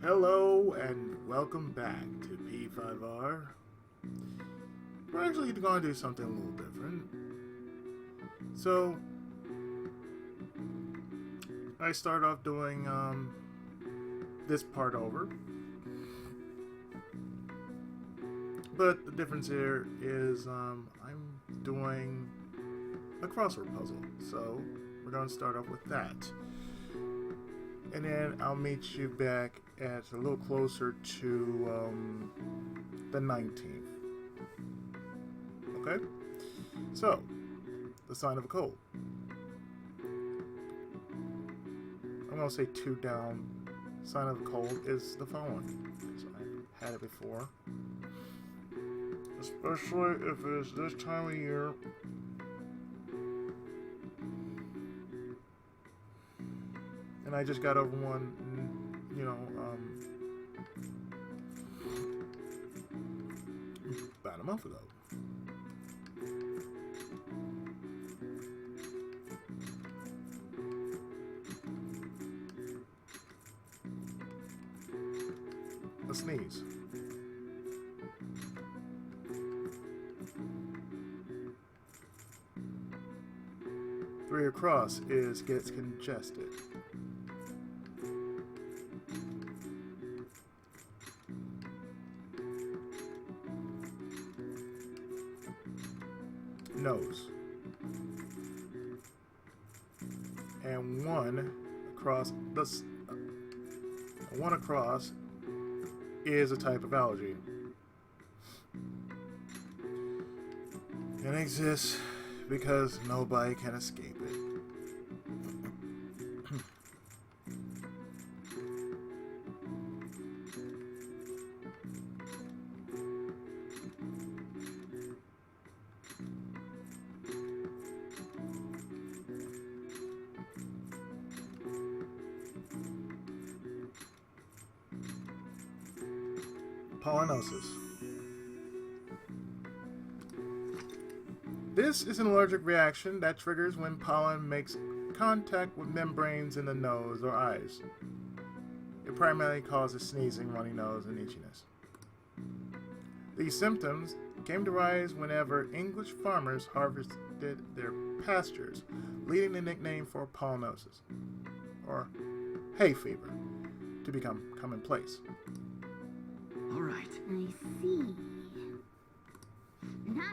Hello and welcome back to P5R. We're actually going to do something a little different. So, I start off doing this part over. But the difference here is I'm doing a crossword puzzle. So, we're going to start off with that. And then I'll meet you back at a little closer to the 19th. Okay? So, the sign of a cold. I'm going to say 2 down. Sign of a cold is the following, because I've had it before. Especially if it's this time of year. And I just got over one, about a month ago. A sneeze. Three across is gets congested. Nose. And one across is a type of allergy. It exists because nobody can escape it. Pollinosis. This is an allergic reaction that triggers when pollen makes contact with membranes in the nose or eyes. It primarily causes sneezing, runny nose, and itchiness. These symptoms came to rise whenever English farmers harvested their pastures, leading the nickname for pollinosis, or hay fever, to become commonplace. All right. I see. Nice.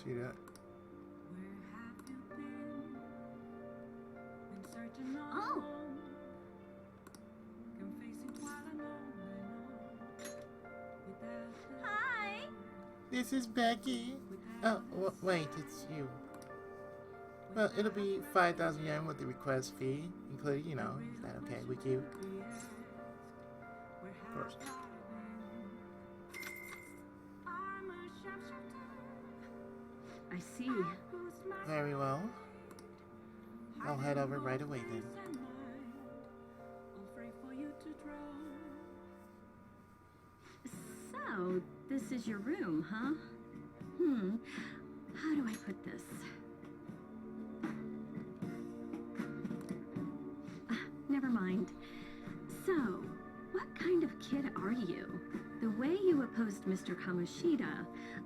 See that? Oh. Hi. This is Becky. Oh, wait, it's you. Well, it'll be 5,000 yen with the request fee, including, is that okay with you? Of course. I see. Very well. I'll head over right away then. So, this is your room, huh? How do I put this? Never mind. So, what kind of kid are you? The way you opposed Mr. Kamoshida,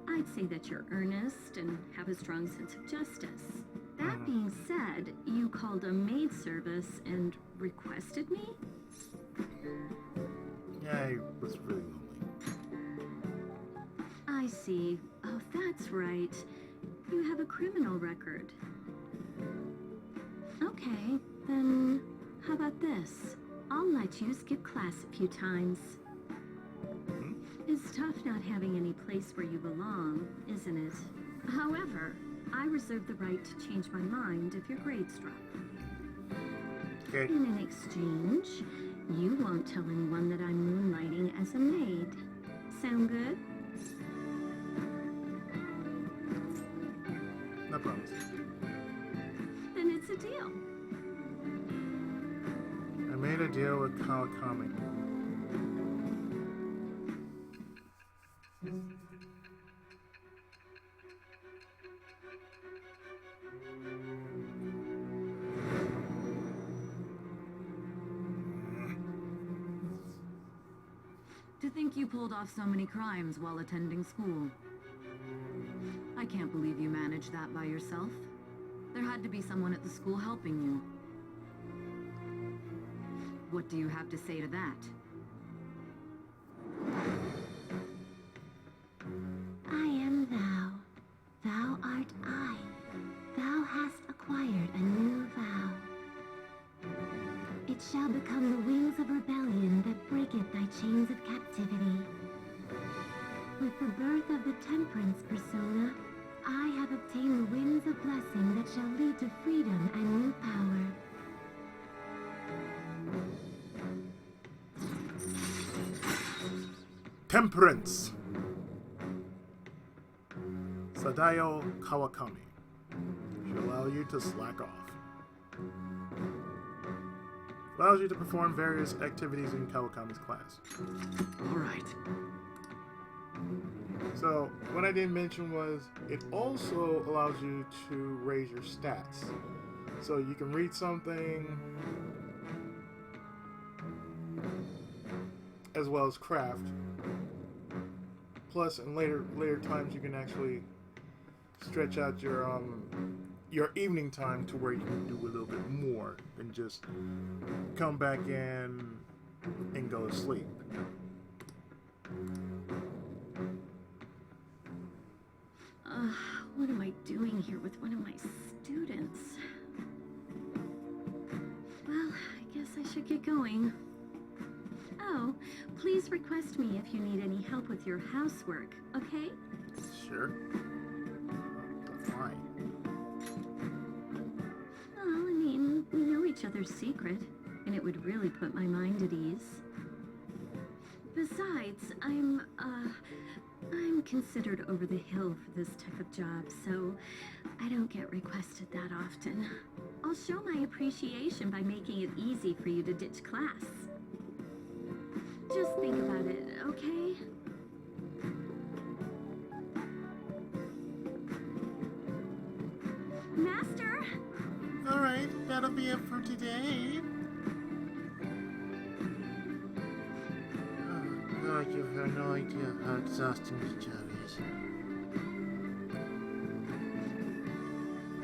I'd say that you're earnest and have a strong sense of justice. That being said, you called a maid service and requested me? Yeah, I was really lonely. I see. Oh, that's right. You have a criminal record. Okay, then how about this? I'll let you skip class a few times. It's tough not having any place where you belong, isn't it? However, I reserve the right to change my mind if your grades drop. Okay. In an exchange, you won't tell anyone that I'm moonlighting as a maid. Sound good? No promise. Then it's a deal. I made a deal with Comicame. To think you pulled off so many crimes while attending school. I can't believe you managed that by yourself. There had to be someone at the school helping you. What do you have to say to that? I am thou. Thou art I. Thou hast acquired a new vow. It shall become the wings of rebellion that breaketh thy chains of captivity. With the birth of the temperance persona, I have obtained the winds of blessing that shall lead to freedom and new power. Temperance. Sadayo Kawakami should allow you to slack off. Allows you to perform various activities in Kawakami's class. All right. So, what I didn't mention was it also allows you to raise your stats. So you can read something as well as craft. Plus, in later times, you can actually stretch out your evening time to where you can do a little bit more than just come back in and go to sleep. What am I doing here with one of my students? Well, I guess I should get going. Oh, please request me if you need any help with your housework, okay? Sure. Fine. Well, I mean, we know each other's secret, and it would really put my mind at ease. Besides, I'm considered over the hill for this type of job, so I don't get requested that often. I'll show my appreciation by making it easy for you to ditch class. Just think about it, okay? Master! Alright, that'll be it for today. Oh, God, you have no idea how exhausting this job is.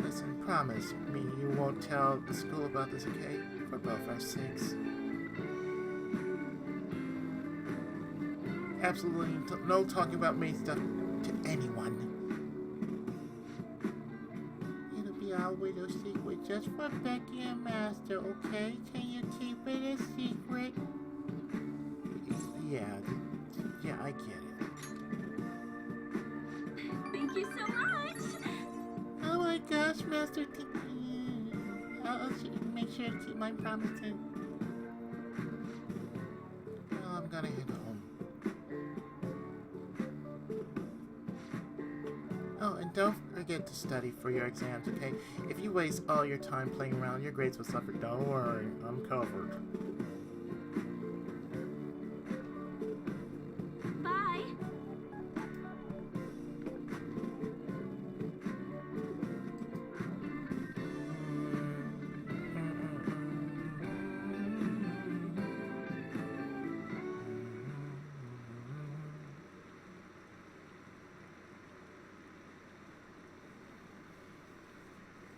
Listen, promise me you won't tell the school about this, okay? For both our sakes. Absolutely no talking about maid stuff to anyone. It'll be our little secret just for Becky and Master, okay? Can you keep it a secret? Yeah, I get it. Thank you so much! Oh my gosh, Master, I'll make sure to keep my promise too. Oh, I'm gonna head home. Oh, and don't forget to study for your exams, okay? If you waste all your time playing around, your grades will suffer. Don't worry, I'm covered. Bye!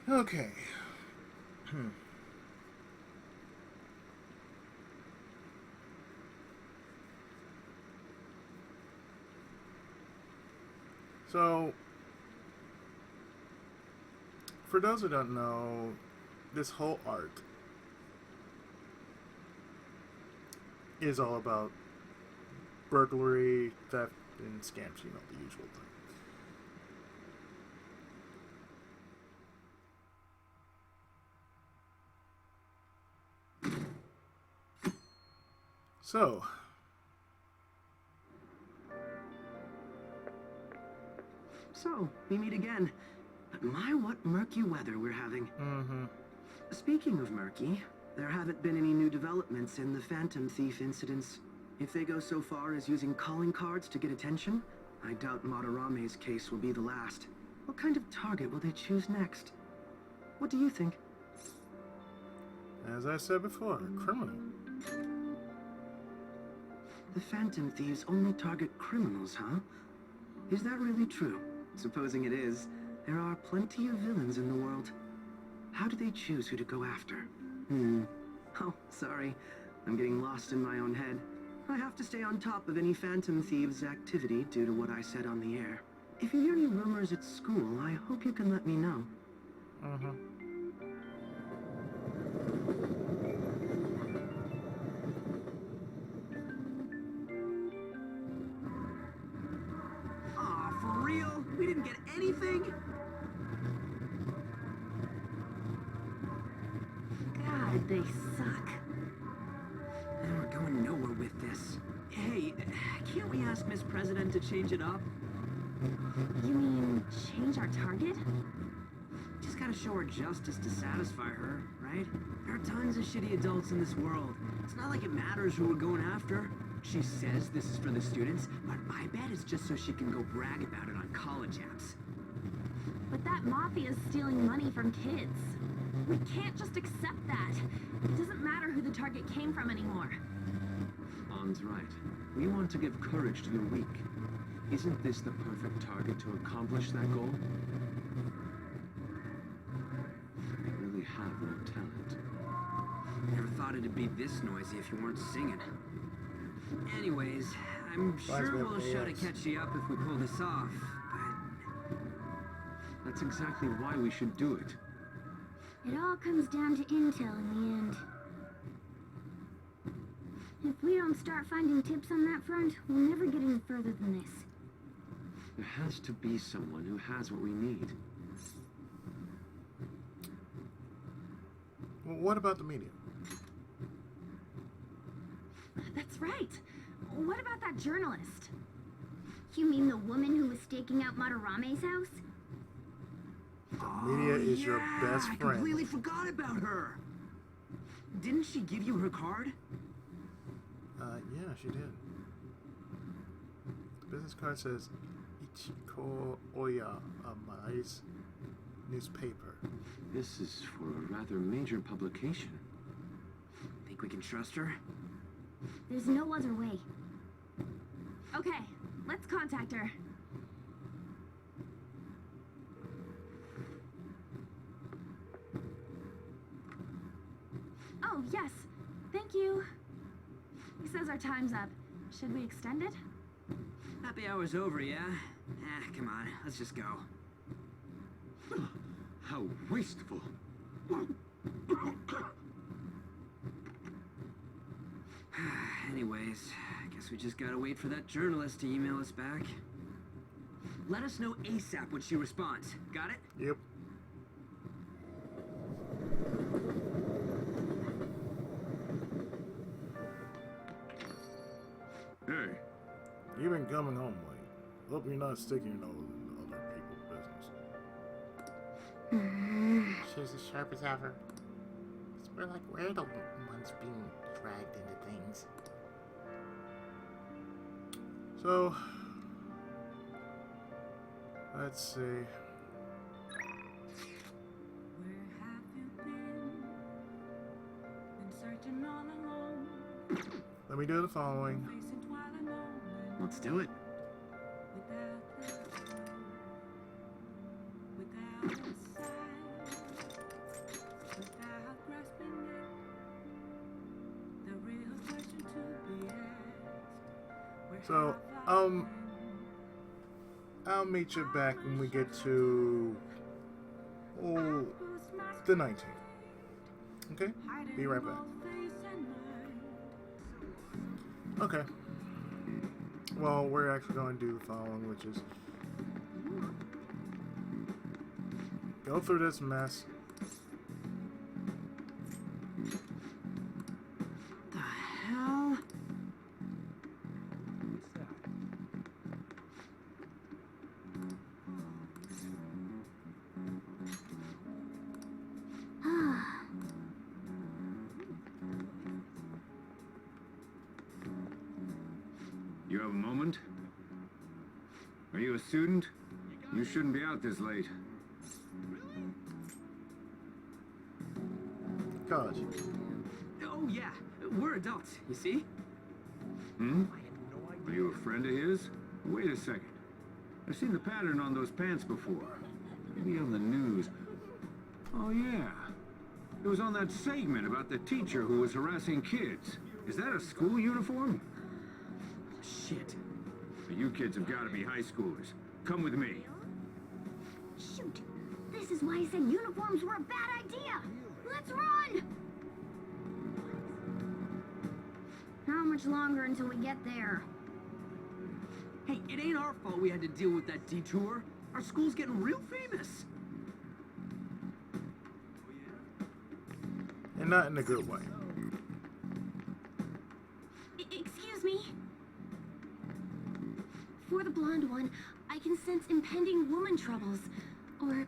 Okay. So, for those who don't know, this whole art is all about burglary, theft, and scams, you know, the usual thing. So, So, we meet again. But my, what murky weather we're having. mm-hmm. Speaking of murky, there haven't been any new developments in the Phantom Thief incidents. If they go so far as using calling cards to get attention, I doubt Madarame's case will be the last. What kind of target will they choose next? What do you think? As I said before, a criminal. The Phantom Thieves only target criminals, huh? Is that really true? Supposing it is, there are plenty of villains in the world. How do they choose who to go after? Oh, sorry. I'm getting lost in my own head. I have to stay on top of any Phantom Thieves' activity due to what I said on the air. If you hear any rumors at school, I hope you can let me know. Mm-hmm. Aw, for real? We didn't get anything? God, they suck. And we're going nowhere with this. Hey, can't we ask Miss President to change it up? You mean change our target? Just gotta show her justice to satisfy her, right? There are tons of shitty adults in this world. It's not like it matters who we're going after. She says this is for the students, but I bet it's just so she can go brag about it on college apps. But that mafia's stealing money from kids. We can't just accept that. It doesn't matter who the target came from anymore. An's right. We want to give courage to the weak. Isn't this the perfect target to accomplish that goal? They really have no talent. Never thought it'd be this noisy if you weren't singing. Anyways, I'm sure we'll show to catch you up if we pull this off, but... That's exactly why we should do it. It all comes down to intel in the end. If we don't start finding tips on that front, we'll never get any further than this. There has to be someone who has what we need. Well, what about the media? That's right. What about that journalist? You mean the woman who was staking out Madarame's house? The media is your best I friend. completely forgot about her. Didn't she give you her card? Yeah, she did. The business card says Ichiko Oya, a nice newspaper. This is for a rather major publication. Think we can trust her? There's no other way. Okay, let's contact her. Oh, yes. Thank you. He says our time's up. Should we extend it? Happy hour's over, yeah? Come on, let's just go. How wasteful. Anyways, I guess we just gotta wait for that journalist to email us back. Let us know ASAP when she responds. Got it? Yep. Hey, You've been coming home late. Hope you're not sticking your nose in other people's business. She's as sharp as ever. We're like, we're the ones being dragged into things. So, let's see. Where have you been searching all alone, Let me do the following. facing twilight alone, Let's do it. without the without a sign, without grasping it, the real question to be asked. Where So, have I been? I'll meet you back when we get to the 19th. Okay? Be right back. Okay. Well, we're actually going to do the following, which is go through this mess. The hell? You have a moment? Are you a student? You shouldn't be out this late. College. Oh, yeah. We're adults, you see? Hmm? Are you a friend of his? Wait a second. I've seen the pattern on those pants before. Maybe on the news. Oh, yeah. It was on that segment about the teacher who was harassing kids. Is that a school uniform? Shit. You kids have got to be high schoolers. Come with me. Shoot! This is why I said uniforms were a bad idea! Let's run! How much longer until we get there? Hey, it ain't our fault we had to deal with that detour. Our school's getting real famous. And not in a good way. Excuse me? For the blonde one, I can sense impending woman troubles. Or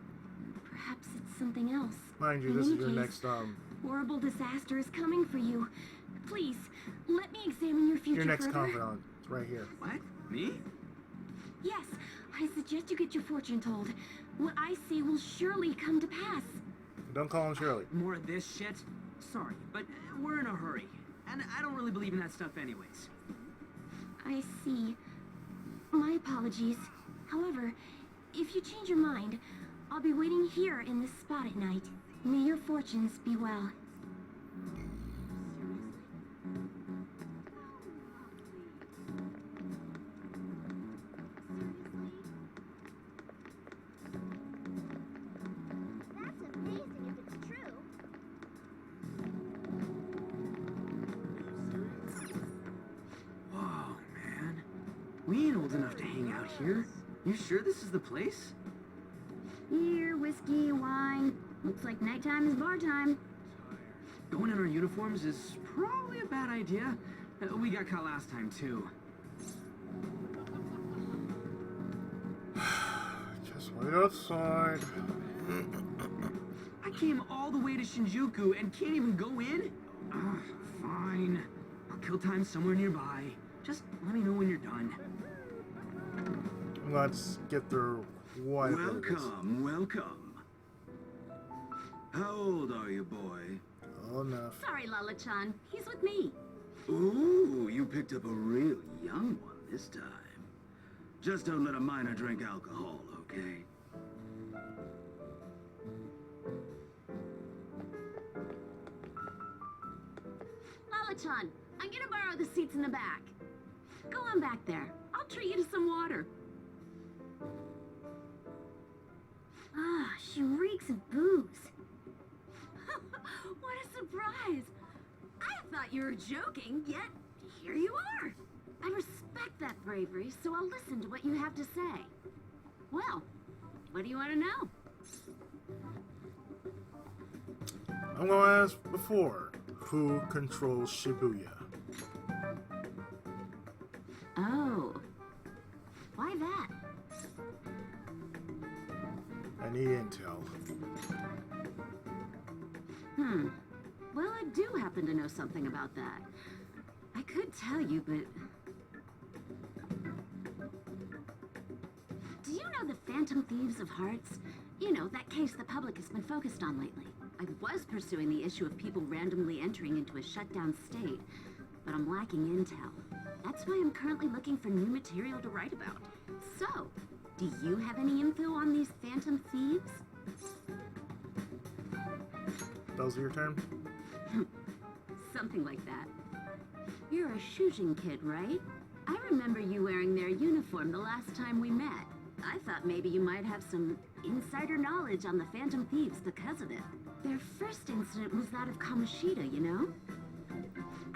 perhaps it's something else. Mind you, In this any is your case, next, horrible disaster is coming for you. Please, let me examine your future your next further. confidant. It's right here. What? Me? Yes, I suggest you get your fortune told. What I see will surely come to pass. Don't call him Shirley. More of this shit? Sorry, but we're in a hurry. And I don't really believe in that stuff anyways. I see. My apologies. However, if you change your mind, I'll be waiting here in this spot at night. May your fortunes be well. That's amazing if it's true. Whoa, man. We ain't old enough to hang out here. You sure this is the place? Beer, whiskey, wine. Looks like nighttime is bar time. Going in our uniforms is probably a bad idea. We got caught last time, too. Just wait outside. I came all the way to Shinjuku and can't even go in? Fine. I'll kill time somewhere nearby. Just let me know when you're done. Let's get through what it is. Welcome, welcome. How old are you, boy? Oh, enough. Sorry, Lala-chan. He's with me. Ooh, you picked up a real young one this time. Just don't let a minor drink alcohol, okay? Lala-chan, I'm gonna borrow the seats in the back. Go on back there. I'll treat you to some water. Ah, she reeks of booze. What a surprise! I thought you were joking, yet here you are. I respect that bravery, so I'll listen to what you have to say. Well, what do you want to know? I'm gonna ask before. Who controls Shibuya? Oh. Why that? I need intel. Well, I do happen to know something about that. I could tell you, but... Do you know the Phantom Thieves of Hearts? You know, that case the public has been focused on lately. I was pursuing the issue of people randomly entering into a shutdown state, but I'm lacking intel. That's why I'm currently looking for new material to write about. So, do you have any info on these Phantom Thieves? Those are your term? Something like that. You're a Shujin kid, right? I remember you wearing their uniform the last time we met. I thought maybe you might have some insider knowledge on the Phantom Thieves because of it. Their first incident was that of Kamoshida, you know?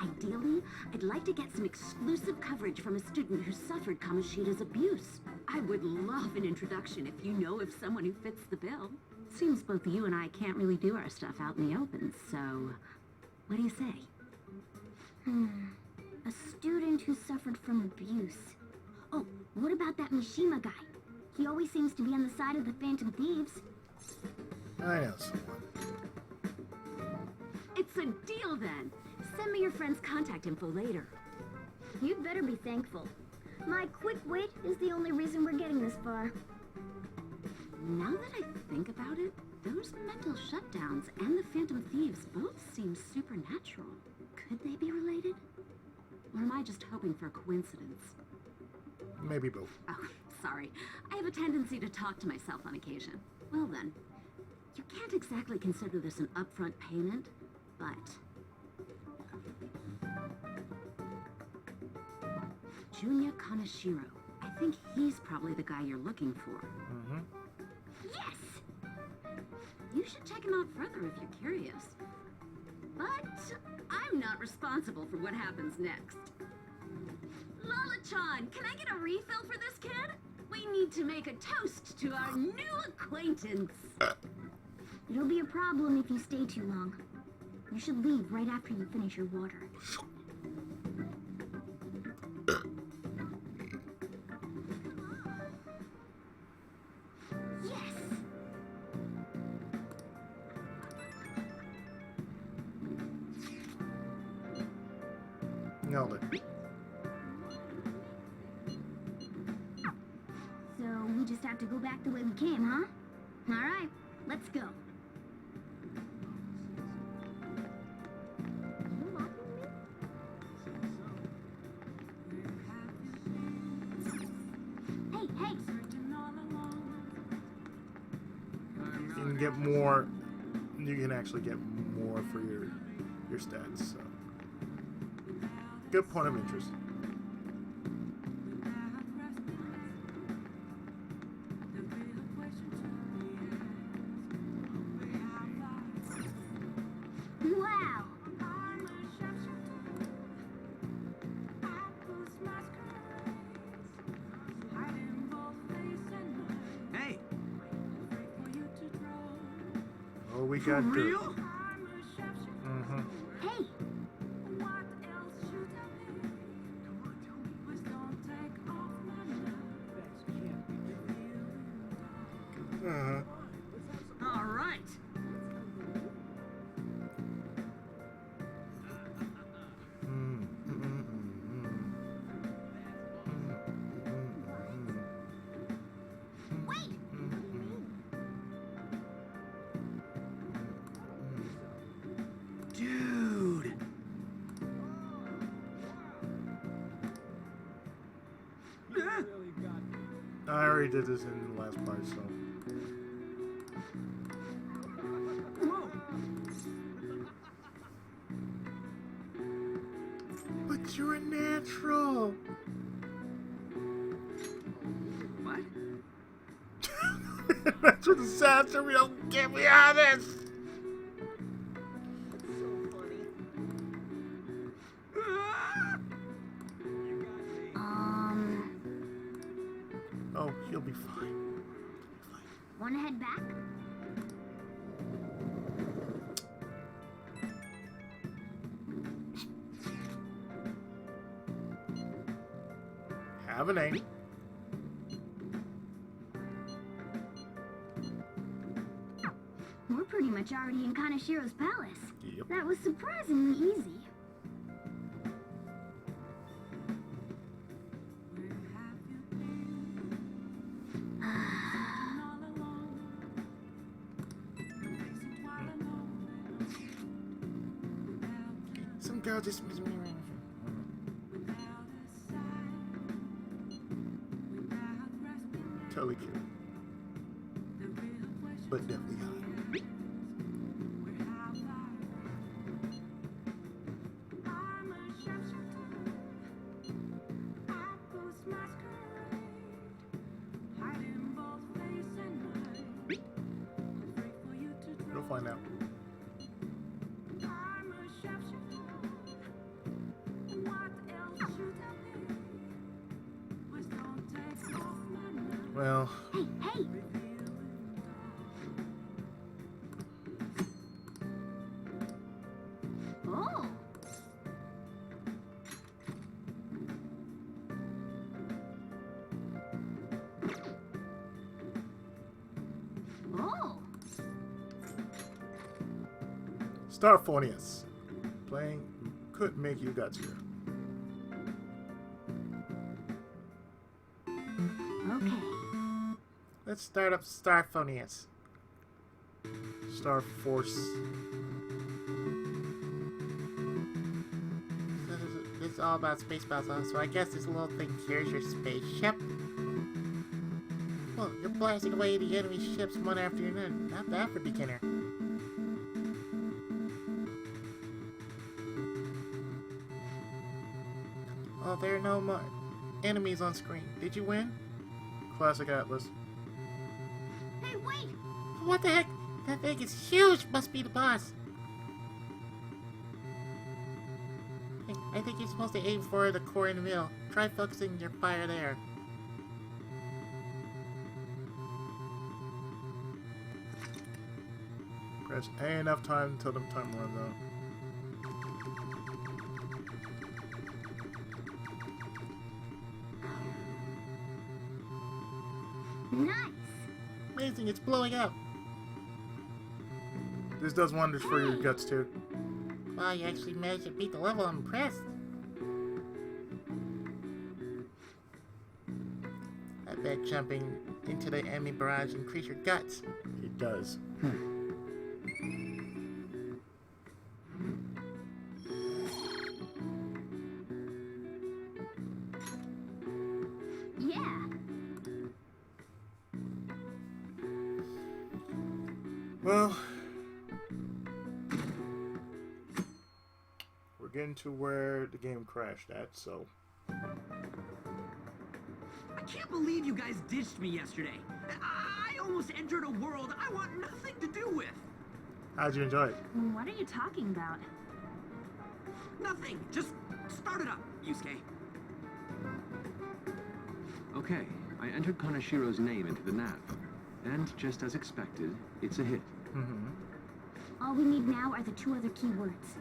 Ideally, I'd like to get some exclusive coverage from a student who suffered Kamoshida's abuse. I would love an introduction if you know of someone who fits the bill. Seems both you and I can't really do our stuff out in the open, so... what do you say? A student who suffered from abuse. Oh, what about that Mishima guy? He always seems to be on the side of the Phantom Thieves. I know someone. It's a deal then. Send me your friend's contact info later. You'd better be thankful. My quick wit is the only reason we're getting this far. Now that I think about it, those mental shutdowns and the Phantom Thieves both seem supernatural. Could they be related? Or am I just hoping for a coincidence? Maybe both. Oh, sorry. I have a tendency to talk to myself on occasion. Well then, you can't exactly consider this an upfront payment, but... Junya Kaneshiro. I think he's probably the guy you're looking for. Mm-hmm. Yes! You should check him out further if you're curious. But I'm not responsible for what happens next. Lala-chan, can I get a refill for this kid? We need to make a toast to our new acquaintance. It'll be a problem if you stay too long. You should leave right after you finish your water. Yes! Nailed it. So we just have to go back the way we came, huh? All right, let's go. Hey, hey! You can get more. You can actually get more for your stats. So. Good point of interest. Wow! Hey, Oh, we for got dirt. real? Mm-hmm. Hey! Uh-huh. All right. Wait! Dude. Ah! I already did this in the last part, so. Whoa. But you're a natural. What? That's what the sounds are. We don't get me honest. Oh, you'll be fine. Wanna head back? Have a name. We're pretty much already in Kaneshiro's palace. Yep. That was surprisingly easy. Some girl just. Totally cute. But definitely hot. You'll find out. Well, Hey, hey! Oh! Oh! Starphonius. Playing could make you gutsier. Let's start up Starphonius. Star Force. So this is all about space battles, so I guess this little thing here is your spaceship. Well, you're blasting away the enemy ships one after another. Not bad for beginner. Oh, there are no more enemies on screen. Did you win? Classic Atlas. Hey, wait! What the heck? That thing is huge! Must be the boss. I think you're supposed to aim for the core in the middle. Try focusing your fire there. Press A enough time until the timer runs out. Nice! Amazing, it's blowing up. This does wonders for your guts too. Wow, you actually managed to beat the level. I'm impressed. I bet jumping into the enemy barrage increase your guts. It does. Yeah! Well, we're getting to where the game crashed at, so. I can't believe you guys ditched me yesterday. I almost entered a world I want nothing to do with. How'd you enjoy it? What are you talking about? Nothing. Just start it up, Yusuke. Okay, I entered Kanashiro's name into the nav. And just as expected, it's a hit. All we need now are the two other keywords.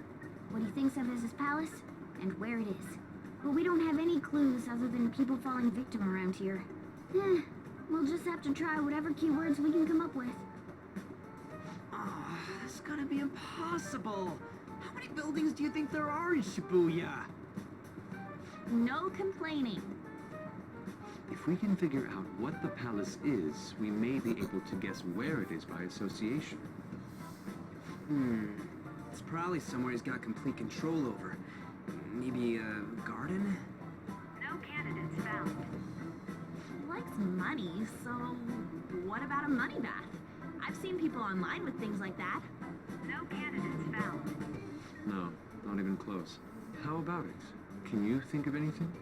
What he thinks of as his palace, and where it is. But we don't have any clues other than people falling victim around here. We'll just have to try whatever keywords we can come up with. Oh, that's gonna be impossible. How many buildings do you think there are in Shibuya? No complaining. If we can figure out what the palace is, we may be able to guess where it is by association. It's probably somewhere he's got complete control over. Maybe a garden? No candidates found. He likes money, so what about a money bath? I've seen people online with things like that. No candidates found. No, not even close. How about it? Can you think of anything?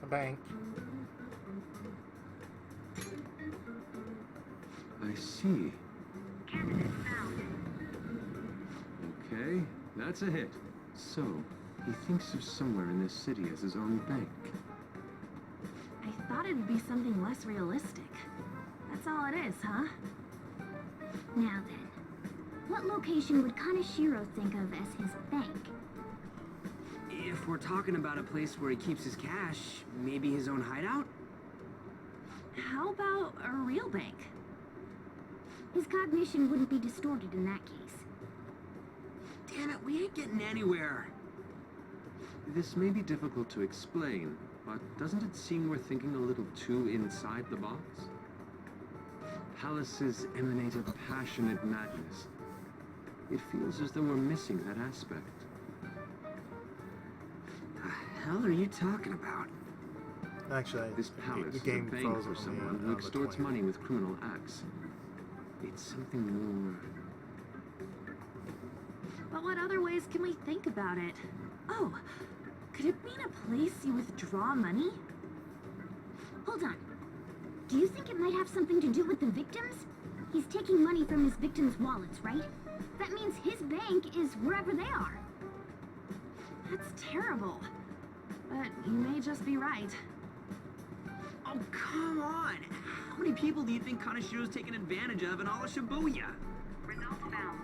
A bank. I see. Candidates found. Okay, that's a hit. So, he thinks of somewhere in this city as his own bank. I thought it'd be something less realistic. That's all it is, huh? Now then, what location would Kaneshiro think of as his bank? If we're talking about a place where he keeps his cash, maybe his own hideout? How about a real bank? His cognition wouldn't be distorted in that case. Damn it, we ain't getting anywhere. This may be difficult to explain, but doesn't it seem we're thinking a little too inside the box? Palaces emanate a passionate madness. It feels as though we're missing that aspect. The hell are you talking about? Actually, This palace the is a game bank froze for on me someone on who the extorts 20. money with criminal acts. It's something more... But what other ways can we think about it? Oh, could it mean a place you withdraw money? Hold on. Do you think it might have something to do with the victims? He's taking money from his victims' wallets, right? That means his bank is wherever they are. That's terrible. But you may just be right. Oh, come on! How many people do you think Kanashiro's taking advantage of in all of Shibuya? Results found.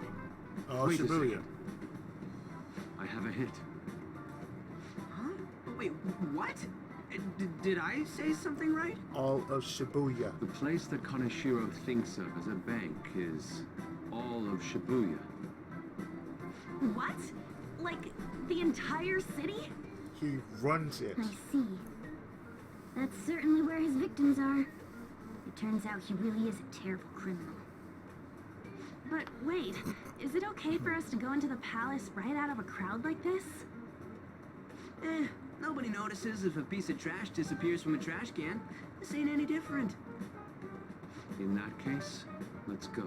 Oh, Wait a Shibuya. second. I have a hit. Huh? Wait, what? Did I say something right? All of Shibuya. The place that Kaneshiro thinks of as a bank is all of Shibuya. What? Like, the entire city? He runs it. I see. That's certainly where his victims are. You're Turns out he really is a terrible criminal. But wait, is it okay for us to go into the palace right out of a crowd like this? Nobody notices if a piece of trash disappears from a trash can. This ain't any different. In that case, let's go.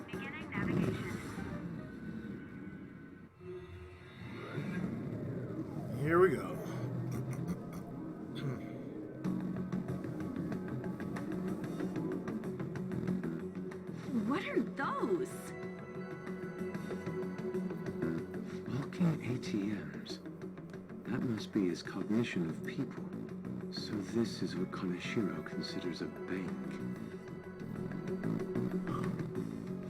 Beginning navigation. Here we go. What are those? Walking ATMs. That must be his cognition of people. So this is what Kaneshiro considers a bank.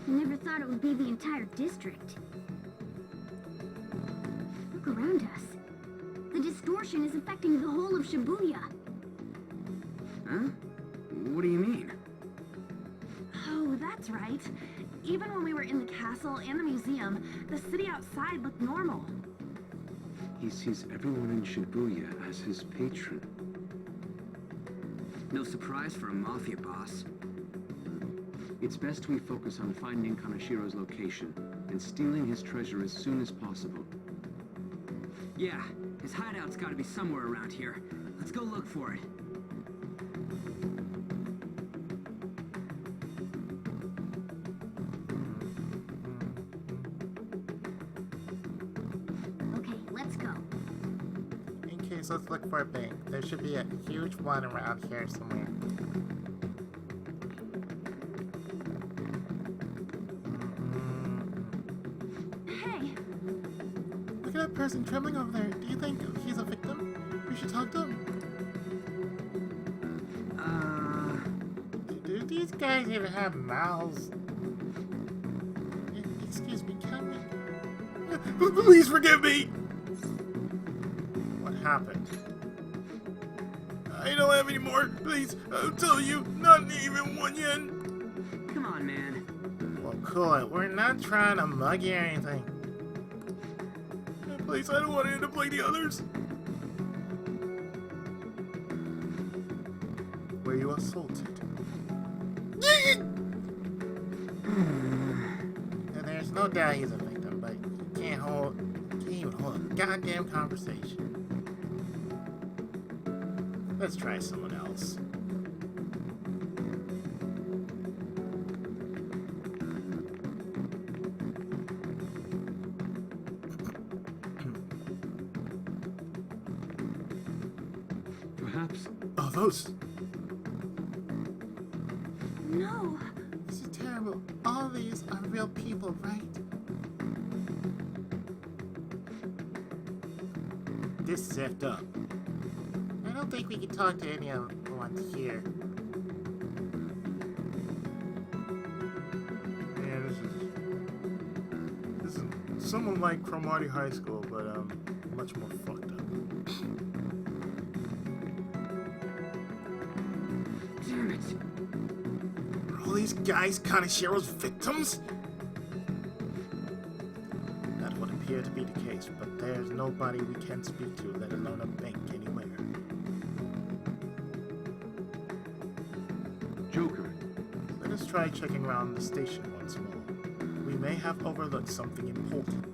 Never thought it would be the entire district. Look around us. The distortion is affecting the whole of Shibuya. Huh? What do you mean? Oh, that's right. Even when we were in the castle and the museum, the city outside looked normal. He sees everyone in Shibuya as his patron. No surprise for a mafia boss. It's best we focus on finding Kaneshiro's location and stealing his treasure as soon as possible. Yeah, his hideout's gotta be somewhere around here. Let's go look for it. Okay, let's go. In case, let's look for a bank. There should be a huge one around here somewhere. Hey, Look at that person trembling over there. Do you think he's a victim? We should talk to him. Do these guys even have mouths? Excuse me, can we? Please forgive me! What happened? I don't have any more. Please, I'll tell you, not even 1 yen. Come on, man. Well, cool. We're not trying to mug you or anything. Please, I don't want to end up like the others. Were you assaulted? And there's no doubt he's a victim, but you can't even hold a goddamn conversation. Let's try someone else. Perhaps. Oh, those. no. This is terrible. All these are real people, right? This is effed up. I don't think we can talk to anyone here. Yeah, this is someone like Cromartie High School, but much more fucked up. Damn it. Are all these guys Kaneshiro's victims? That would appear to be the case, but there's nobody we can speak to, let alone a bank anywhere. Joker. Let us try checking around the station once more. We may have overlooked something important.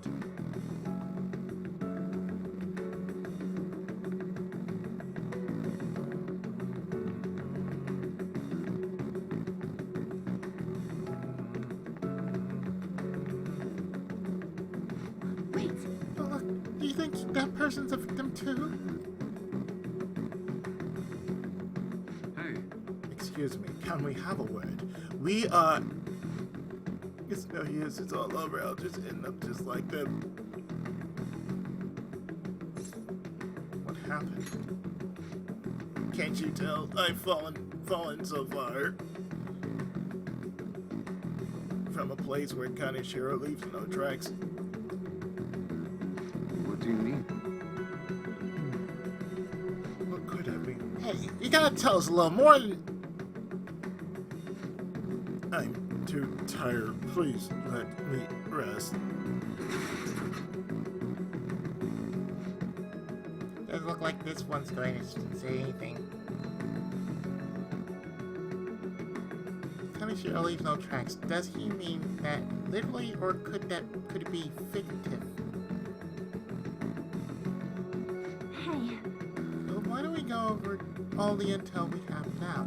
Wait, oh look, do you think that person's a victim too? Hey, Excuse me, can we have a word? We are... It's no use, it's all over, I'll just end up just like them. What happened? Can't you tell? I've fallen so far. From a place where Kaneshiro leaves no tracks. What do you mean? What could have been? Hey, you gotta tell us a little more than... I'm too tired. Please let me rest. Doesn't look like this one's going to say anything. Connoisseur leaves no tracks. Does he mean that literally, or could it be figurative? Hey, Well, why don't we go over all the intel we have now?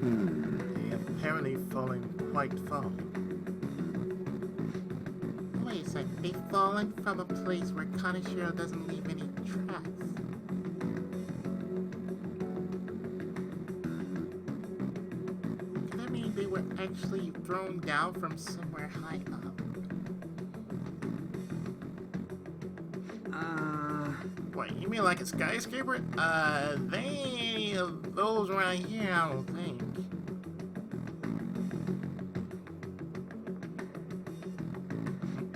They apparently fallen quite far. Wait a sec, they've fallen from a place where Connoisseur doesn't leave any tracks. Could that mean they were actually thrown down from somewhere high up? What, you mean like a skyscraper? They ain't those right here, I don't think.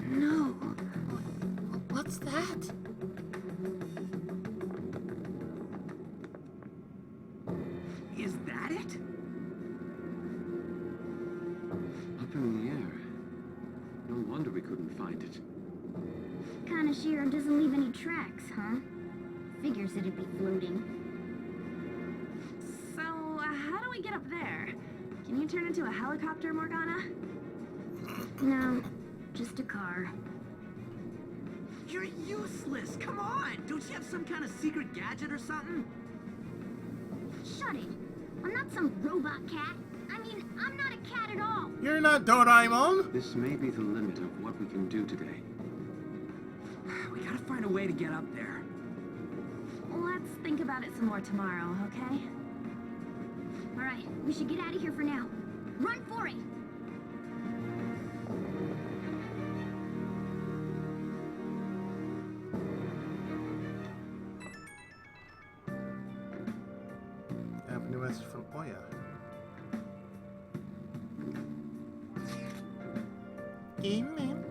no. What's that? Is that it? Up in the air. No wonder we couldn't find it. Connoisseur doesn't leave any tracks, huh? Figures it'd be floating. So, how do we get up there? Can you turn into a helicopter, Morgana? No, just a car. You're useless. Come on. Don't you have some kind of secret gadget or something? Shut it. I'm not some robot cat. I mean, I'm not a cat at all. You're not Doraemon! This may be the limit of what we can do today. We gotta find a way to get up there. Let's think about it some more tomorrow, okay? All right, we should get out of here for now. Run for it. I have a new message from Oya. Evening.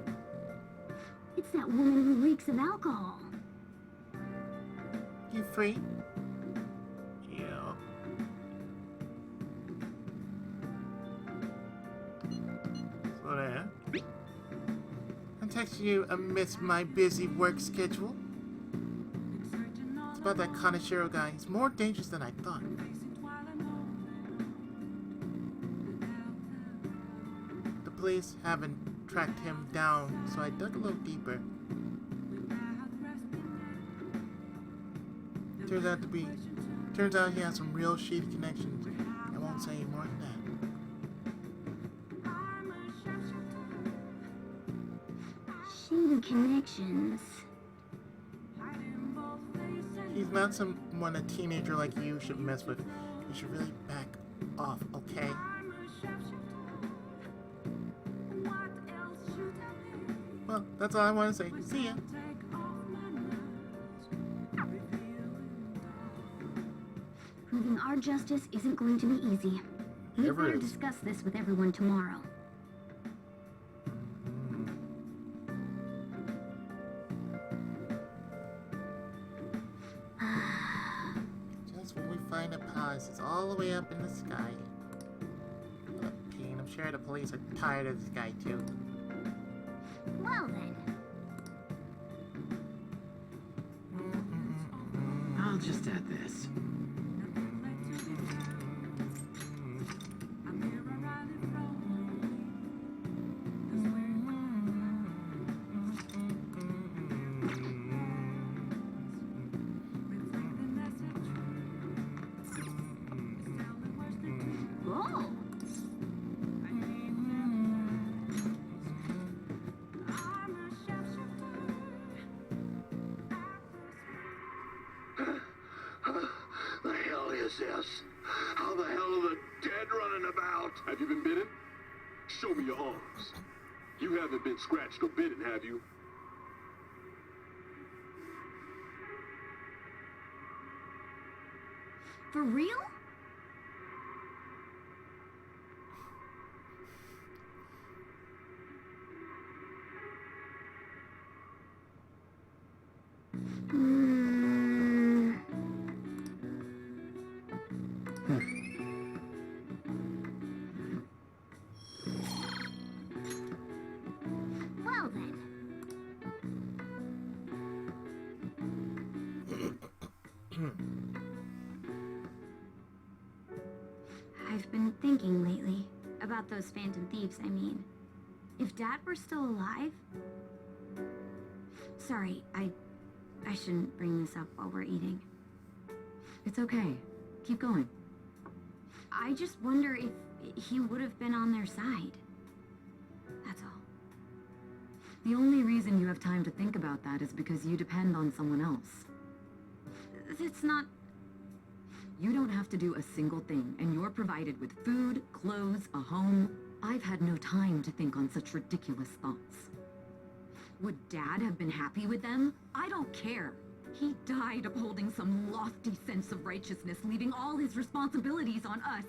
It's that woman who reeks of alcohol. You free? Yeah. So there. I'm texting you amidst my busy work schedule. It's about that Connoisseur guy. He's more dangerous than I thought. The police haven't tracked him down, so I dug a little deeper. Turns out he has some real shady connections. I won't say any more than that. Shady connections. He's not someone a teenager like you should mess with. You should really back off, okay? Well, that's all I want to say. See ya. Proving our justice isn't going to be easy. We Never better is. discuss this with everyone tomorrow. Just when we find a palace, it's all the way up in the sky. What a pain. I'm sure the police are tired of this guy too. Well then. I'll just add this. Oh. The hell is this? How the hell are the dead running about? Have you been bitten? Show me your arms. You haven't been scratched or bitten, have you? For real? Hmm. Well then. I've been thinking lately about those phantom thieves, I mean. If Dad were still alive... Sorry, I shouldn't bring this up while we're eating. It's okay. Keep going. I just wonder if he would have been on their side. That's all. The only reason you have time to think about that is because you depend on someone else. That's not... You don't have to do a single thing, and you're provided with food, clothes, a home. I've had no time to think on such ridiculous thoughts. Would Dad have been happy with them? I don't care. He died upholding some lofty sense of righteousness, leaving all his responsibilities on us.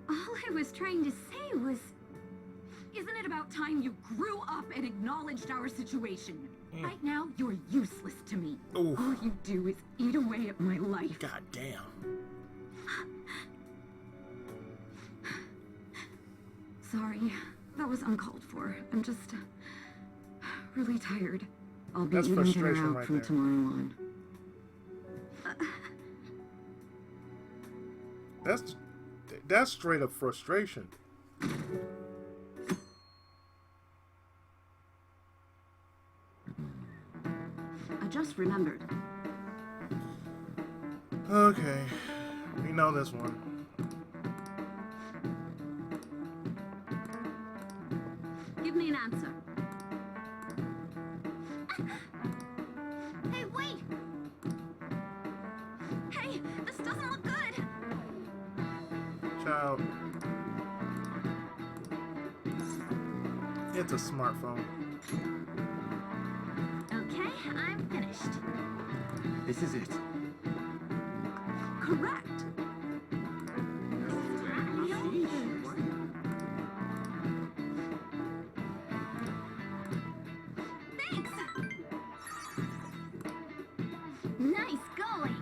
All I was trying to say was... Isn't it about time you grew up and acknowledged our situation? Right now, you're useless to me. Oof. All you do is eat away at my life. God damn. Sorry, that was uncalled for. I'm just really tired. I'll be That's eating dinner frustration out right from there. tomorrow on. That's straight up frustration. I just remembered. Okay, we know this one. Give me an answer. Hey, wait! Hey, this doesn't look good! Child. It's a smartphone. Okay, I'm finished. This is it. Correct! Thanks! Nice going!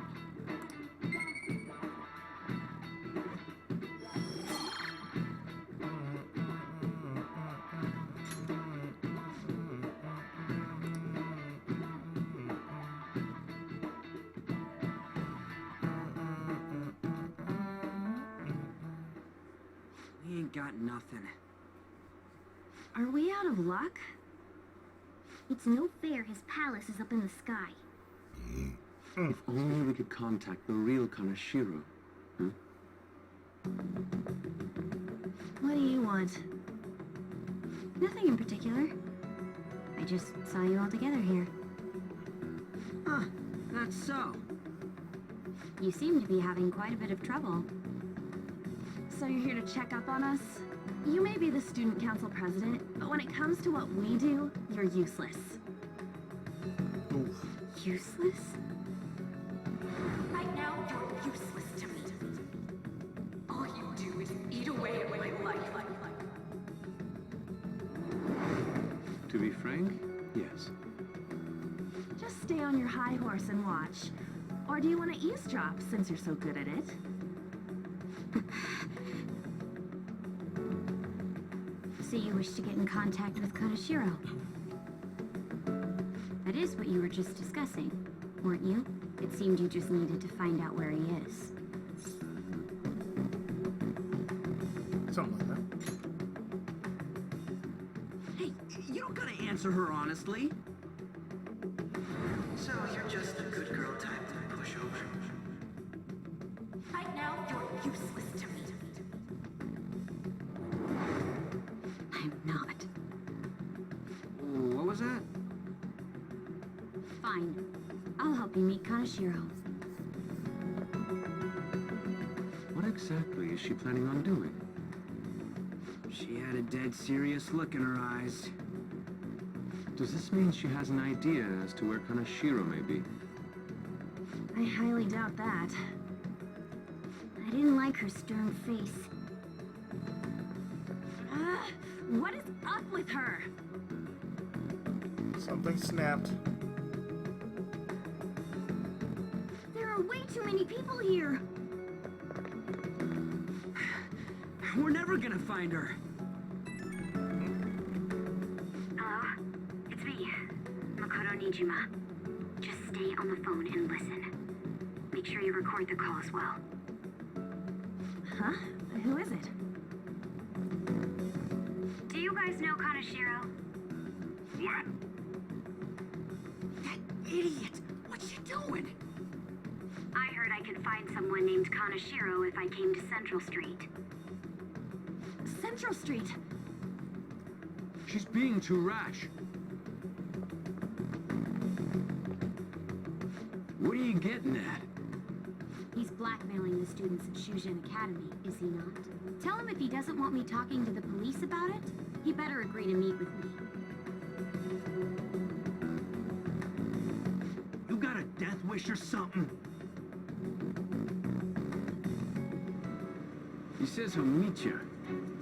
We ain't got nothing. Are we out of luck? It's no fair his palace is up in the sky. If only we could contact the real Kanashiro. Huh? What do you want? Nothing in particular. I just saw you all together here. Huh, that's so. You seem to be having quite a bit of trouble. So you're here to check up on us? You may be the student council president, but when it comes to what we do, you're useless. Oof. Useless? Right now, you're useless to me. All you do is eat away at my life. To be frank, yes. Just stay on your high horse and watch. Or do you want to eavesdrop, since you're so good at it? So you wish to get in contact with Kanashiro? That is what you were just discussing, weren't you? It seemed you just needed to find out where he is. Something like that. Hey, you don't gotta answer her honestly. So you're just a good girl type to push over. Right now, you're useless to me. I'm not. What was that? Fine. I'll help you meet Kanashiro. What exactly is she planning on doing? She had a dead serious look in her eyes. Does this mean she has an idea as to where Kanashiro may be? I highly doubt that. I didn't like her stern face. What is up with her? Something snapped. There are way too many people here. We're never gonna find her. Hello? It's me, Makoto Nijima. Just stay on the phone and listen. Make sure you record the call as well. Huh? Who is it? Do you guys know Kaneshiro? What? That idiot! What's she doing? I heard I could find someone named Kaneshiro if I came to Central Street. Central Street. She's being too rash. What are you getting at? He's blackmailing the students at Shujin Academy, is he not? Tell him if he doesn't want me talking to the police about it, he better agree to meet with me. You got a death wish or something? He says he'll meet you.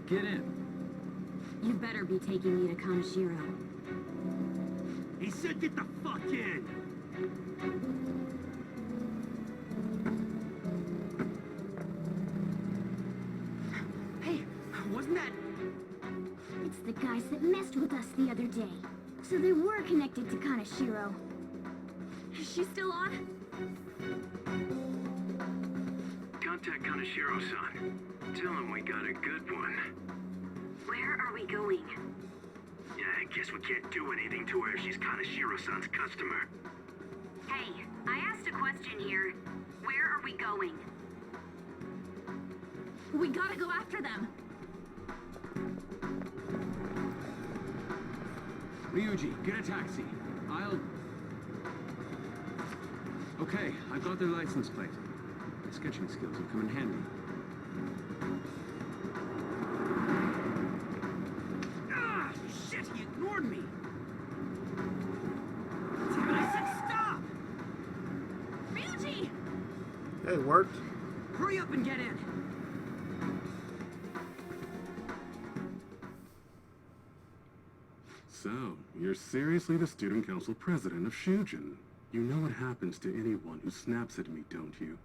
Get in. You better be taking me to Kaneshiro. He said get the fuck in! Hey, wasn't that... It's the guys that messed with us the other day. So they were connected to Kaneshiro. Is she still on? Contact Kaneshiro-san. Tell him we got a good one. Where are we going? Yeah, I guess we can't do anything to her if she's Kaneshiro-san's customer. Hey, I asked a question here. Where are we going? We gotta go after them. Ryuji, get a taxi. Okay, I've got their license plate. My sketching skills will come in handy. Ah, shit, he ignored me! Damn it, I said stop! Ryuji! Hey, it worked. Hurry up and get in! So, you're seriously the student council president of Shujin. You know what happens to anyone who snaps at me, don't you?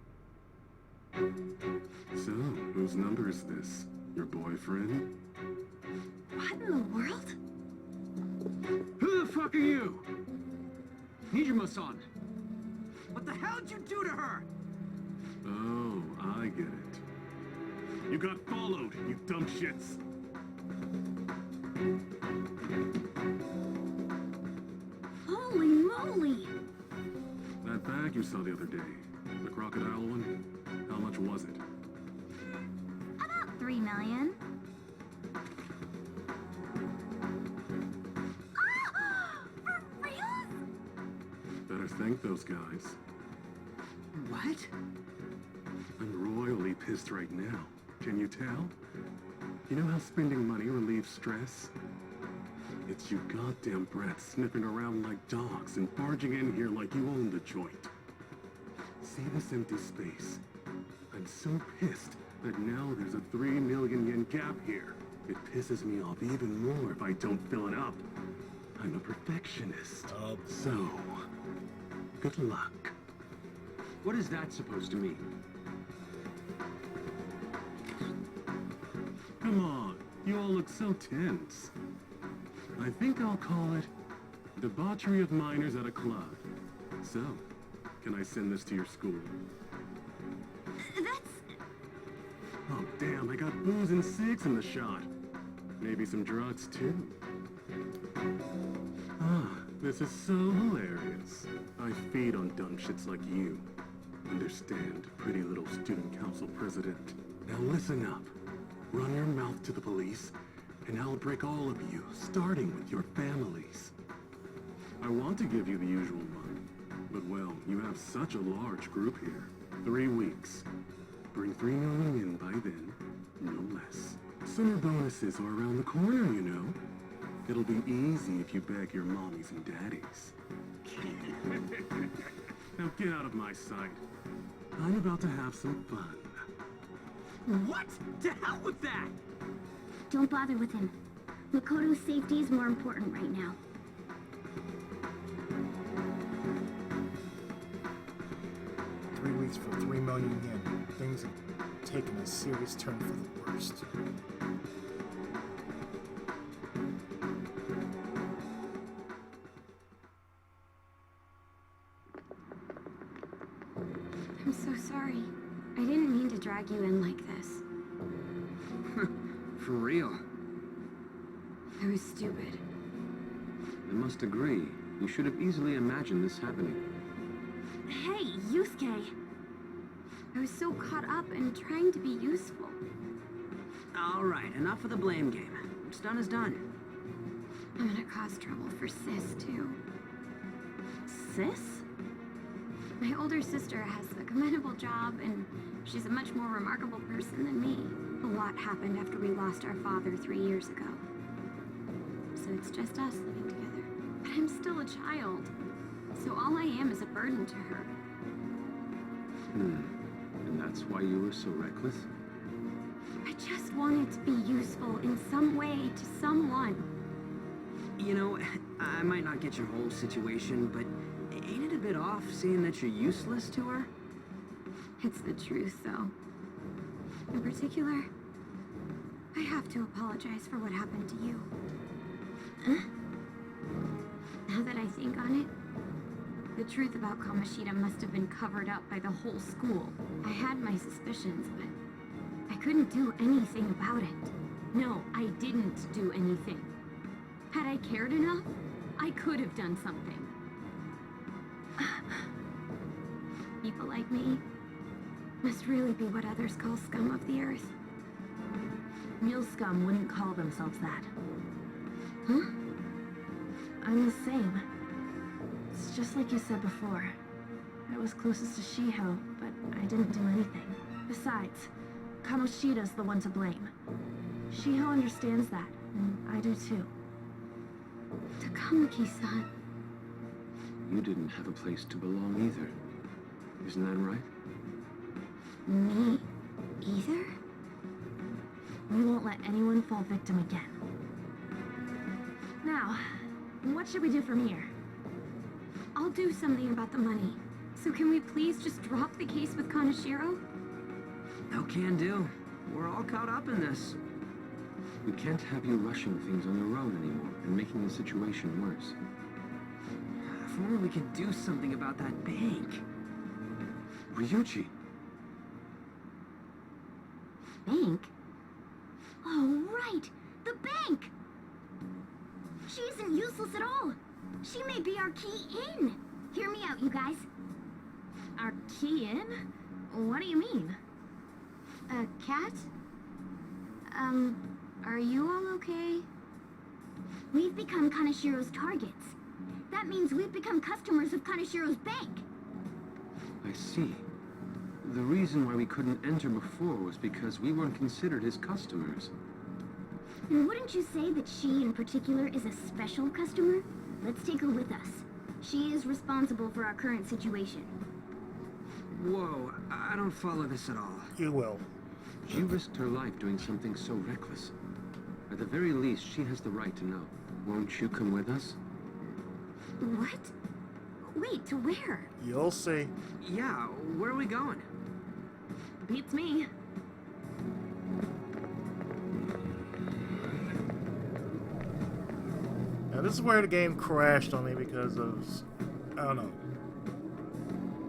So, whose number is this? Your boyfriend? What in the world? Who the fuck are you? Nijima-san. What the hell'd you do to her? Oh, I get it. You got followed, you dumb shits! Holy moly! That bag you saw the other day, the crocodile one, how much was it? About 3 million. For real? Better thank those guys. What? I'm royally pissed right now. Can you tell? You know how spending money relieves stress? It's you goddamn brats sniffing around like dogs and barging in here like you own the joint. See this empty space? I'm so pissed that now there's a 3 million yen gap here. It pisses me off even more if I don't fill it up. I'm a perfectionist. So, good luck. What is that supposed to mean? Come on, you all look so tense. I think I'll call it debauchery of minors at a club. So, can I send this to your school? That's... Oh damn, I got booze and cigs in the shot. Maybe some drugs too. Ah, this is so hilarious. I feed on dumb shits like you. Understand, pretty little student council president. Now listen up. Run your mouth to the police, and I'll break all of you, starting with your families. I want to give you the usual one, but well, you have such a large group here. 3 weeks. Bring 3 million in by then, no less. Summer bonuses are around the corner, you know. It'll be easy if you beg your mommies and daddies. Now get out of my sight. I'm about to have some fun. What? To hell with that! Don't bother with him. Makoto's safety is more important right now. Three weeks for 3 million yen. Things have taken a serious turn for the worst. I'm so sorry. I didn't mean to drag you in like this. For real. I was stupid. I must agree. You should have easily imagined this happening. Hey, Yusuke. I was so caught up in trying to be useful. Alright, enough of the blame game. What's done is done. I'm gonna cause trouble for Sis, too. Sis? My older sister has a commendable job, and she's a much more remarkable person than me. A lot happened after we lost our father 3 years ago. So it's just us living together. But I'm still a child, so all I am is a burden to her. And that's why you were so reckless? I just wanted to be useful in some way to someone. You know, I might not get your whole situation, but ain't it a bit off saying that you're useless to her? It's the truth, though. In particular, I have to apologize for what happened to you. Now that I think on it, the truth about Kamoshida must have been covered up by the whole school. I had my suspicions, but I couldn't do anything about it. No, I didn't do anything. Had I cared enough, I could have done something. People like me must really be what others call scum of the earth. Real scum wouldn't call themselves that. Huh? I'm the same. It's just like you said before. I was closest to Shiho, but I didn't do anything. Besides, Kamoshida's the one to blame. Shiho understands that, and I do too. Takamaki-san. You didn't have a place to belong either. Isn't that right? Me either? We won't let anyone fall victim again. Now, what should we do from here? I'll do something about the money. So can we please just drop the case with Kaneshiro? No can do. We're all caught up in this. We can't have you rushing things on your own anymore and making the situation worse. If only we could do something about that bank. Ryuji! Bank? Oh, right! The bank! She isn't useless at all! She may be our key in! Hear me out, you guys. Our key in? What do you mean? Cat? Are you all okay? We've become Kaneshiro's targets. That means we've become customers of Kaneshiro's bank. I see. The reason why we couldn't enter before was because we weren't considered his customers. And wouldn't you say that she in particular is a special customer? Let's take her with us. She is responsible for our current situation. Whoa, I don't follow this at all. You will. She risked her life doing something so reckless. At the very least, she has the right to know. Won't you come with us? What? Wait, to where? You'll see. Yeah, where are we going? Beats me. Now this is where the game crashed on me because of, I don't know.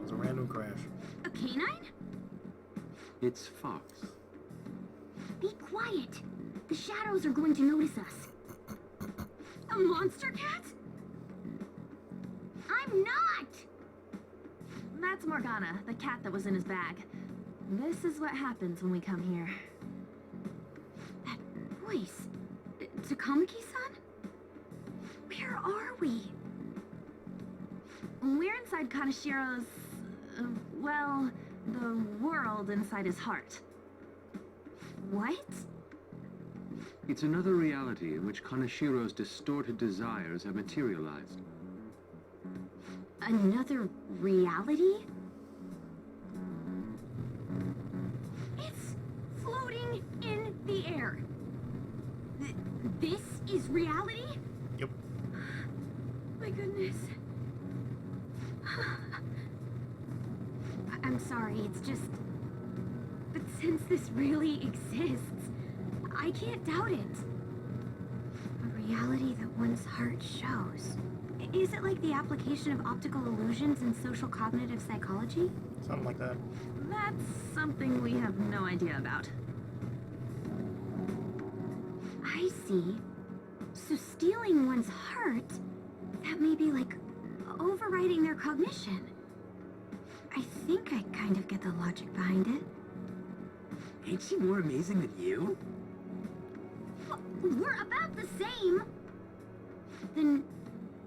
It's a random crash. A canine? It's Fox. Be quiet. The shadows are going to notice us. A monster cat? I'm not! That's Morgana, the cat that was in his bag. This is what happens when we come here. That voice. Takamaki-san? Where are we? We're inside Kaneshiro's... well, the world inside his heart. What? It's another reality in which Kaneshiro's distorted desires have materialized. Another reality? It's floating in the air. This is reality? Yep. My goodness. I'm sorry, it's just... But since this really exists, I can't doubt it. A reality that one's heart shows. Is it like the application of optical illusions in social cognitive psychology? Something like that. That's something we have no idea about. see. So stealing one's heart, that may be like overriding their cognition. I think I kind of get the logic behind it. Ain't she more amazing than you? Well, we're about the same. Then,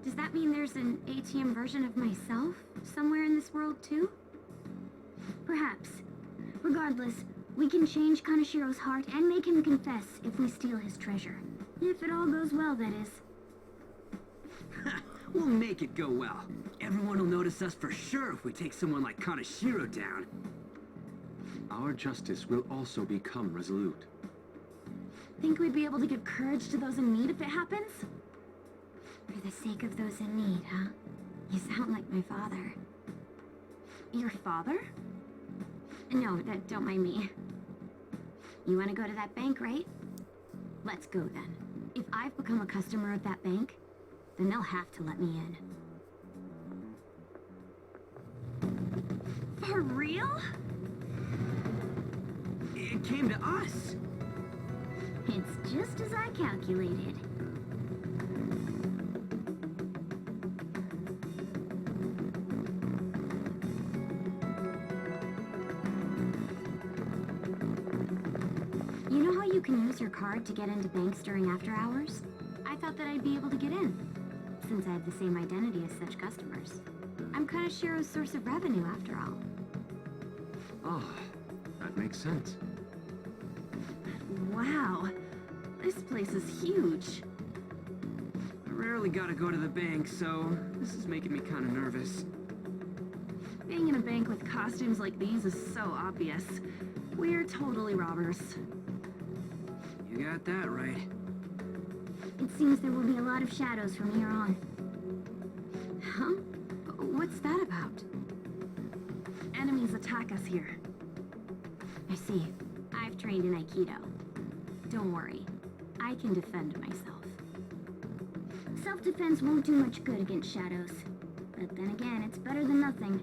does that mean there's an ATM version of myself somewhere in this world too? Perhaps. Regardless, we can change Kanashiro's heart and make him confess if we steal his treasure. If it all goes well, that is. We'll make it go well. Everyone will notice us for sure if we take someone like Kanashiro down. Our justice will also become resolute. Think we'd be able to give courage to those in need if it happens? For the sake of those in need, huh? You sound like my father. Your father? No, don't mind me. You want to go to that bank, right? Let's go then. If I've become a customer of that bank, then they'll have to let me in. For real? It came to us. It's just as I calculated. You know how you can use your card to get into banks during after hours? I thought that I'd be able to get in, since I have the same identity as such customers. I'm Kanashiro's source of revenue, after all. Ah, that makes sense. Wow. This place is huge. I rarely gotta go to the bank, so this is making me kind of nervous. Being in a bank with costumes like these is so obvious. We're totally robbers. You got that right. It seems there will be a lot of shadows from here on. Huh? What's that about? Enemies attack us here. I see. I've trained in Aikido. Don't worry. I can defend myself. Self-defense won't do much good against shadows. But then again, it's better than nothing.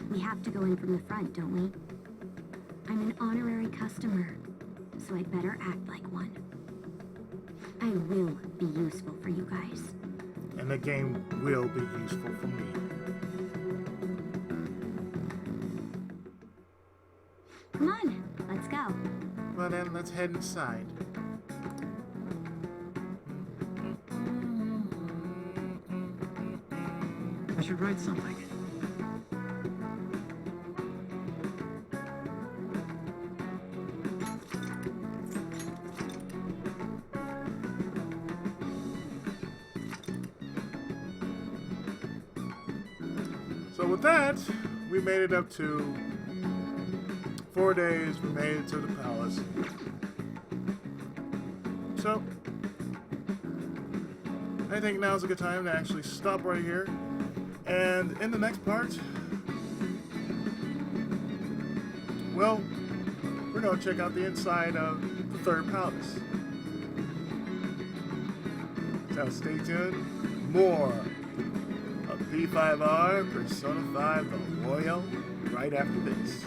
We have to go in from the front, don't we? I'm an honorary customer, so I'd better act like one. I will be useful for you guys. And the game will be useful for me. Come on, let's go. Well then, let's head inside. I should write something. So with that, we made it up to 4 days. We made it to the palace. So I think now's a good time to actually stop right here. And in the next part, well, we're going to check out the inside of the third palace. So stay tuned. More of P5R Persona 5 The Royal right after this.